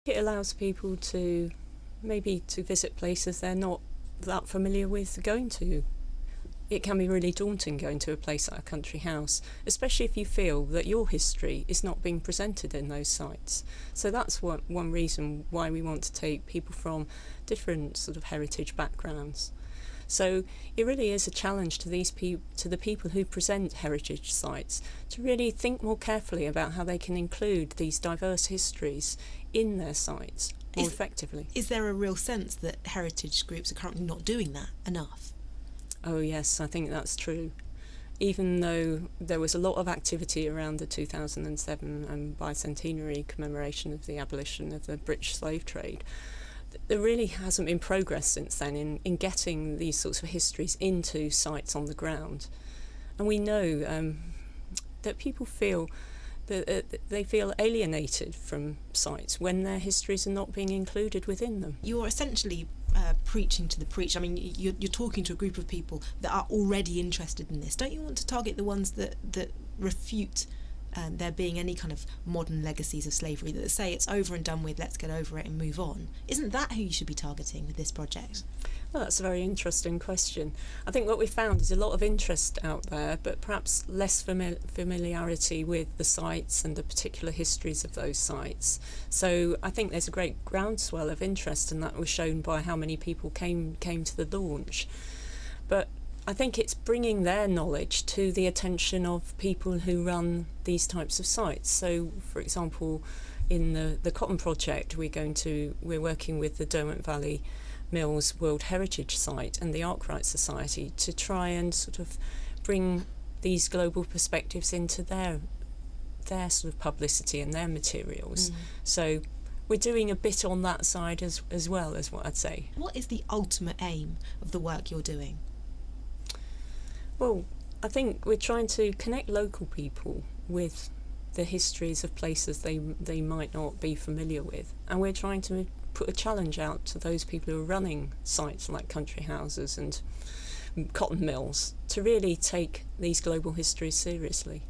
It allows people to maybe to visit places they're not that familiar with going to. It can be really daunting going to a place like a country house, especially if you feel that your history is not being presented in those sites. So that's one reason why we want to take people from different sort of heritage backgrounds. So it really is a challenge to the people who present heritage sites to really think more carefully about how they can include these diverse histories in their sites more effectively. Is there a real sense that heritage groups are currently not doing that enough? Oh yes, I think that's true. Even though there was a lot of activity around the 2007 bicentenary commemoration of the abolition of the British slave trade, there really hasn't been progress since then in getting these sorts of histories into sites on the ground. And we know that people feel that they feel alienated from sites when their histories are not being included within them. You're essentially preaching to the preach. I mean, you're talking to a group of people that are already interested in this. Don't you want to target the ones that refute there being any kind of modern legacies of slavery, that say it's over and done with, let's get over it and move on? Isn't that who you should be targeting with this project? Well, that's a very interesting question. I think what we found is a lot of interest out there, but perhaps less familiarity with the sites and the particular histories of those sites. So I think there's a great groundswell of interest, and that was shown by how many people came to the launch. But I think it's bringing their knowledge to the attention of people who run these types of sites. So, for example, in the Cotton Project, we're working with the Derwent Valley Mills World Heritage Site and the Arkwright Society to try and sort of bring these global perspectives into their sort of publicity and their materials. So we're doing a bit on that side as well, as what I'd say. What is the ultimate aim of the work you're doing? Well, I think we're trying to connect local people with the histories of places they might not be familiar with, and we're trying to put a challenge out to those people who are running sites like country houses and cotton mills to really take these global histories seriously.